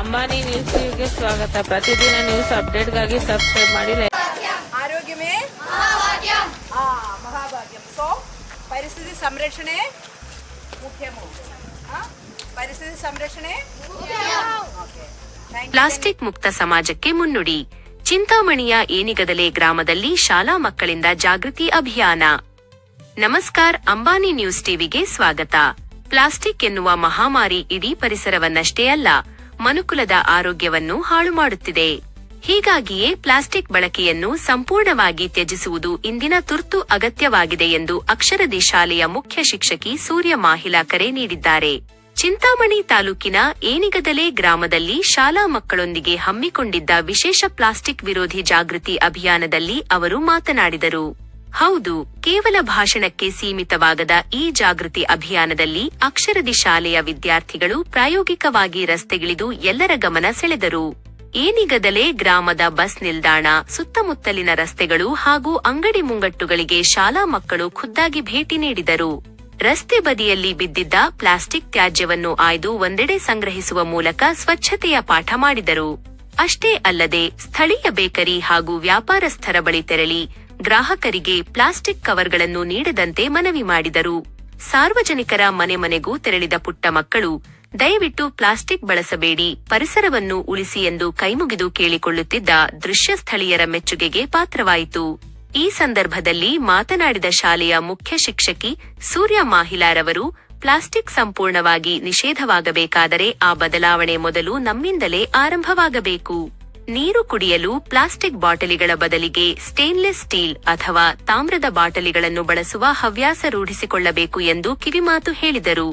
Ambani news ಟಿವಿಗೆ ಸ್ವಾಗತ. ಪ್ರತಿದಿನ ನ್ಯೂಸ್ ಅಪ್ಡೇಟ್ಗಾಗಿ ಸಬ್ಸ್ಕ್ರೈಬ್ ಮಾಡಿ. ಆರೋಗ್ಯವೇ ಮಹಾಭಾಗ್ಯಂ. ಸೊ ಪರಿಸ್ಥಿತಿ ಸಂರಕ್ಷಣೆ ಮುಖ್ಯಮು. ಪರಿಸ್ಥಿತಿ ಸಂರಕ್ಷಣೆ. ಪ್ಲಾಸ್ಟಿಕ್ ಮುಕ್ತ ಸಮಾಜಕ್ಕೆ ಮುನ್ನುಡಿ. ಚಿಂತಾಮಣಿಯ ಏನಿಗದಲೆ ಗ್ರಾಮದಲ್ಲಿ ಶಾಲಾ ಮಕ್ಕಳಿಂದ ಜಾಗೃತಿ ಅಭಿಯಾನ. ನಮಸ್ಕಾರ, ಅಂಬಾನಿ ನ್ಯೂಸ್ ಟಿವಿಗೆ ಸ್ವಾಗತ. ಪ್ಲಾಸ್ಟಿಕ್ ಎನ್ನುವ ಮಹಾಮಾರಿ ಇಡೀ ಪರಿಸರವನ್ನಷ್ಟೇ ಅಲ್ಲ, ಮನುಕುಲದ ಆರೋಗ್ಯವನ್ನು ಹಾಳು ಮಾಡುತ್ತಿದೆ. ಹೀಗಾಗಿಯೇ ಪ್ಲಾಸ್ಟಿಕ್ ಬಳಕೆಯನ್ನು ಸಂಪೂರ್ಣವಾಗಿ ತ್ಯಜಿಸುವುದು ಇಂದಿನ ತುರ್ತು ಅಗತ್ಯವಾಗಿದೆ ಎಂದು ಅಕ್ಷರದಿ ಶಾಲೆಯ ಮುಖ್ಯ ಶಿಕ್ಷಕಿ ಸೂರ್ಯ ಮಾಹಿಲಾ ಕರೆ ನೀಡಿದ್ದಾರೆ. ಚಿಂತಾಮಣಿ ತಾಲೂಕಿನ ಏನಿಗದಲೆ ಗ್ರಾಮದಲ್ಲಿ ಶಾಲಾ ಮಕ್ಕಳೊಂದಿಗೆ ಹಮ್ಮಿಕೊಂಡಿದ್ದ ವಿಶೇಷ ಪ್ಲಾಸ್ಟಿಕ್ ವಿರೋಧಿ ಜಾಗೃತಿ ಅಭಿಯಾನದಲ್ಲಿ ಅವರು ಮಾತನಾಡಿದರು. ಹೌದು, ಕೇವಲ ಭಾಷಣಕ್ಕೆ ಸೀಮಿತವಾಗದ ಈ ಜಾಗೃತಿ ಅಭಿಯಾನದಲ್ಲಿ ಅಕ್ಷರದಿ ಶಾಲೆಯ ವಿದ್ಯಾರ್ಥಿಗಳು ಪ್ರಾಯೋಗಿಕವಾಗಿ ರಸ್ತೆಗಿಳಿದು ಎಲ್ಲರ ಗಮನ ಸೆಳೆದರು. ಏನಿಗದಲೆ ಗ್ರಾಮದ ಬಸ್ ನಿಲ್ದಾಣ, ಸುತ್ತಮುತ್ತಲಿನ ರಸ್ತೆಗಳು ಹಾಗೂ ಅಂಗಡಿ ಮುಂಗಟ್ಟುಗಳಿಗೆ ಶಾಲಾ ಮಕ್ಕಳು ಖುದ್ದಾಗಿ ಭೇಟಿ ನೀಡಿದರು. ರಸ್ತೆ ಬದಿಯಲ್ಲಿ ಬಿದ್ದಿದ್ದ ಪ್ಲಾಸ್ಟಿಕ್ ತ್ಯಾಜ್ಯವನ್ನು ಆಯ್ದು ಒಂದೆಡೆ ಸಂಗ್ರಹಿಸುವ ಮೂಲಕ ಸ್ವಚ್ಛತೆಯ ಪಾಠ ಮಾಡಿದರು. ಅಷ್ಟೇ ಅಲ್ಲದೆ ಸ್ಥಳೀಯ ಬೇಕರಿ ಹಾಗೂ ವ್ಯಾಪಾರಸ್ಥರ ಬಳಿ ತೆರಳಿ ಗ್ರಾಹಕರಿಗೆ ಪ್ಲಾಸ್ಟಿಕ್ ಕವರ್ಗಳನ್ನು ನೀಡದಂತೆ ಮನವಿ ಮಾಡಿದರು. ಸಾರ್ವಜನಿಕರ ಮನೆ ಮನೆಗೂ ತೆರಳಿದ ಪುಟ್ಟ ಮಕ್ಕಳು, ದಯವಿಟ್ಟು ಪ್ಲಾಸ್ಟಿಕ್ ಬಳಸಬೇಡಿ, ಪರಿಸರವನ್ನು ಉಳಿಸಿ ಎಂದು ಕೈಮುಗಿದು ಕೇಳಿಕೊಳ್ಳುತ್ತಿದ್ದ ದೃಶ್ಯ ಸ್ಥಳೀಯರ ಮೆಚ್ಚುಗೆಗೆ ಪಾತ್ರವಾಯಿತು. ಈ ಸಂದರ್ಭದಲ್ಲಿ ಮಾತನಾಡಿದ ಶಾಲೆಯ ಮುಖ್ಯ ಶಿಕ್ಷಕಿ ಸೂರ್ಯ ಮಾಹಿಲಾರವರು, ಪ್ಲಾಸ್ಟಿಕ್ ಸಂಪೂರ್ಣವಾಗಿ ನಿಷೇಧವಾಗಬೇಕಾದರೆ ಆ ಬದಲಾವಣೆ ಮೊದಲು ನಮ್ಮಿಂದಲೇ ಆರಂಭವಾಗಬೇಕು. ನೀರು ಕುಡಿಯಲು ಪ್ಲಾಸ್ಟಿಕ್ ಬಾಟಲಿಗಳ ಬದಲಿಗೆ ಸ್ಟೇನ್ಲೆಸ್ ಸ್ಟೀಲ್ ಅಥವಾ ತಾಮ್ರದ ಬಾಟಲಿಗಳನ್ನು ಬಳಸುವ ಹವ್ಯಾಸ ರೂಢಿಸಿಕೊಳ್ಳಬೇಕು ಎಂದು ಕಿವಿಮಾತು ಹೇಳಿದರು.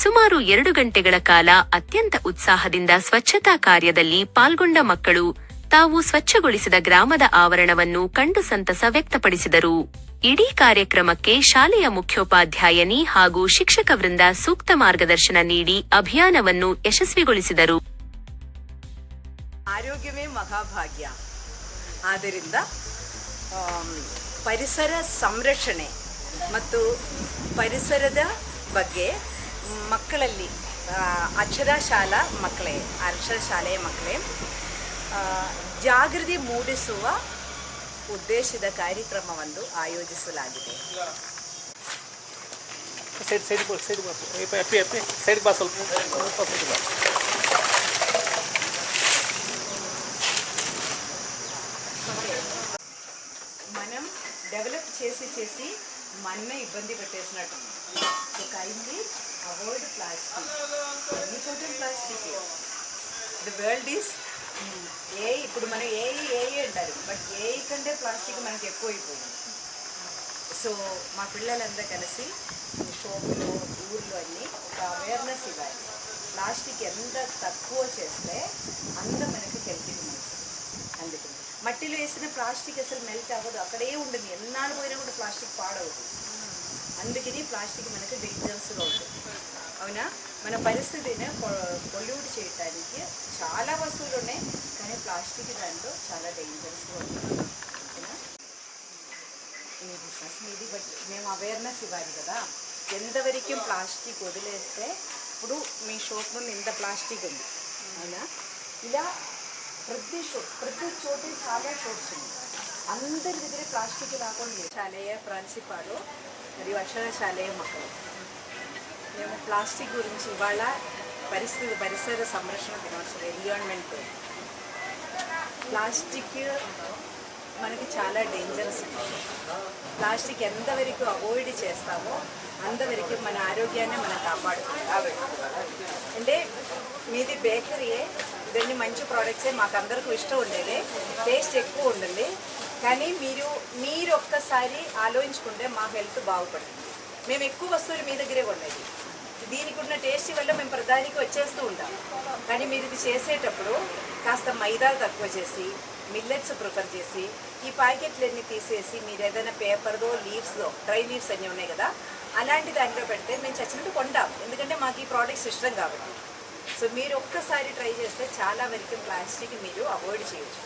ಸುಮಾರು 2 ಗಂಟೆಗಳ ಕಾಲ ಅತ್ಯಂತ ಉತ್ಸಾಹದಿಂದ ಸ್ವಚ್ಛತಾ ಕಾರ್ಯದಲ್ಲಿ ಪಾಲ್ಗೊಂಡ ಮಕ್ಕಳು ತಾವು ಸ್ವಚ್ಛಗೊಳಿಸಿದ ಗ್ರಾಮದ ಆವರಣವನ್ನು ಕಂಡು ಸಂತಸ ವ್ಯಕ್ತಪಡಿಸಿದರು. ಇಡೀ ಕಾರ್ಯಕ್ರಮಕ್ಕೆ ಶಾಲೆಯ ಮುಖ್ಯೋಪಾಧ್ಯಾಯನಿ ಹಾಗೂ ಶಿಕ್ಷಕ ವೃಂದ ಸೂಕ್ತ ಮಾರ್ಗದರ್ಶನ ನೀಡಿ ಅಭಿಯಾನವನ್ನು ಯಶಸ್ವಿಗೊಳಿಸಿದರು. ಆರೋಗ್ಯವೇ ಮಹಾಭಾಗ್ಯ. ಆದ್ದರಿಂದ ಪರಿಸರ ಸಂರಕ್ಷಣೆ ಮತ್ತು ಪರಿಸರದ ಬಗ್ಗೆ ಮಕ್ಕಳಲ್ಲಿ ಅಕ್ಷರಶಾಲೆಯ ಮಕ್ಕಳೇ ಜಾಗೃತಿ ಮೂಡಿಸುವ ಉದ್ದೇಶದ ಕಾರ್ಯಕ್ರಮವನ್ನು ಆಯೋಜಿಸಲಾಗಿದೆ. మనం డెవలప్ చేసి మన ఇబ్బంది పెట్టేసినట్టు. So kindly avoid plastic. ఎన్ని చోట్ల ప్లాస్టిక్. ద వరల్డ్ ఈస్ ఇప్పుడు మనం ఏఐ అంటారు, బట్ ఏఐ కంటే ప్లాస్టిక్ మనకి ఎక్కువైపోయింది. సో మా పిల్లలందరూ కలిసి షోపులో ఊర్లో అన్నీ ఒక అవేర్నెస్ ఇవ్వాలి. ప్లాస్టిక్ ఎంత తక్కువ చేస్తే అంత మనకి హెల్తీగా మంచిది. అందుకని మట్టిలో వేసిన ప్లాస్టిక్ అసలు మెల్ట్ అవ్వదు, అక్కడే ఉండదు. ఎన్నాళ్ళు పోయినా కూడా ప్లాస్టిక్ పాడవదు. అందుకని ప్లాస్టిక్ మనకి డేంజరస్గా ఉంటుంది. అవునా? మన పరిస్థితిని పొల్యూట్ చేయడానికి చాలా వస్తువులు ఉన్నాయి, కానీ ప్లాస్టిక్ దాంట్లో చాలా డేంజరస్గా ఉంటుంది. ఓకేనా? ఈ బిజినెస్ మీది, బట్ మేము అవేర్నెస్ ఇవ్వాలి కదా. ఎంతవరకు ప్లాస్టిక్ వదిలేస్తే, ఇప్పుడు మీ షాప్ నుండి ఇంత ప్లాస్టిక్ ఉంది, అవునా? ఇలా ప్రతి చోటు చాలా షాప్స్ ఉన్నాయి. అందరి దగ్గర ప్లాస్టిక్ రాకుండా. శాలేయ ప్రిన్సిపాల్ మరియు అక్షర శాలేయ మక్కలు మేము ప్లాస్టిక్ గురించి ఇవాళ పరిసర సంరక్షణ దినోత్సవం, ఎన్విరాన్మెంట్. ప్లాస్టిక్ మనకి చాలా డేంజరస్. ప్లాస్టిక్ ఎంతవరకు అవాయిడ్ చేస్తామో అంతవరకు మన ఆరోగ్యాన్ని మనం కాపాడుకుంటాం. అంటే మీది బేకరీయే, ఇవన్నీ మంచి ప్రోడక్ట్సే, మాకు అందరికీ ఇష్టం ఉండేది, టేస్ట్ ఎక్కువ ఉండాలి. కానీ మీరు ఒక్కసారి ఆలోచించుకుంటే మా హెల్త్ బాగుపడుతుంది. మేము ఎక్కువ వస్తువులు మీ దగ్గరే ఉండేది, దీనికి ఉన్న టేస్ట్ వల్ల మేము ప్రధానికి వచ్చేస్తూ ఉంటాం. కానీ మీరు ఇది చేసేటప్పుడు కాస్త మైదా తక్కువ చేసి మిల్లెట్స్ ప్రిఫర్ చేసి ఈ ప్యాకెట్లన్నీ తీసేసి మీరు ఏదైనా పేపర్దో లీవ్స్దో, డ్రై లీవ్స్ అన్నీ ఉన్నాయి కదా, అలాంటి దాంట్లో పెడితే మేము చచ్చినట్టు కొంటాం. ఎందుకంటే మాకు ఈ ప్రోడక్ట్స్ ఇష్టం కాబట్టి. సో మీరు ఒక్కసారి ట్రై చేస్తే చాలా వరకు ప్లాస్టిక్ మీరు అవాయిడ్ చేయొచ్చు.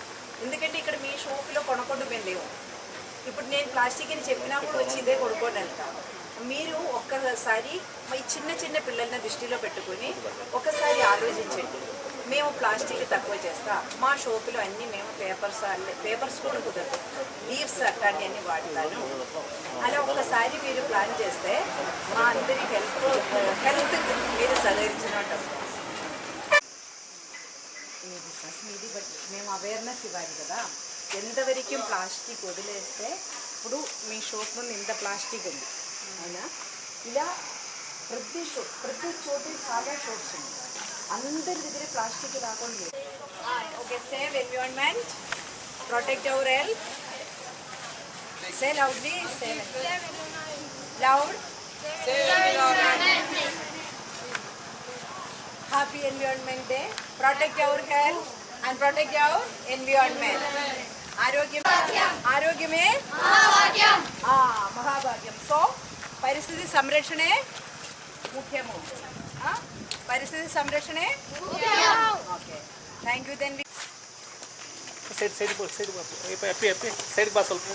ఎందుకంటే ఇక్కడ మీ షాపులో కొనకుండా మేము లేవు. ఇప్పుడు నేను ప్లాస్టిక్ అని చెప్పినా కూడా వచ్చి ఇదే కొనుక్కోండి వెళ్తాను. మీరు ఒక్కసారి ఈ చిన్న చిన్న పిల్లల్ని దృష్టిలో పెట్టుకుని ఒకసారి ఆలోచించండి. మేము ప్లాస్టిక్ తక్కువ చేస్తాం, మా షోపులో అన్నీ మేము పేపర్స్ కూడా కుదరదు, లీవ్స్ అట్లాంటి అన్నీ వాడతాను. అలా ఒక్కసారి మీరు ప్లాన్ చేస్తే మా అందరి హెల్త్ మీరు సహకరించినట్టు. ఈ బిజినెస్ మీది, బట్ మేము అవేర్నెస్ ఇవ్వాలి కదా. ఎంతవరకు ప్లాస్టిక్ వదిలేస్తే, ఇప్పుడు మీ షోప్ నుండి ఇంత ప్లాస్టిక్ ఉంది అవునా, ఇలా ప్రతి చోటు చాలా షోప్స్ ఉన్నాయి, అందరి దగ్గర ప్లాస్టిక్ రాకుండా. Okay, save environment, protect our health, say loudly, save loud, happy environment day, protect our health and protect our environment. ఆరోగ్యమే మహాభాగ్యం. సో పరిస్థితి సంరక్షణే ముఖ్యము. పరిస్థితి సంరక్షణే. Okay, thank you. Then side ಬಾ ಸ್ವಲ್ಪ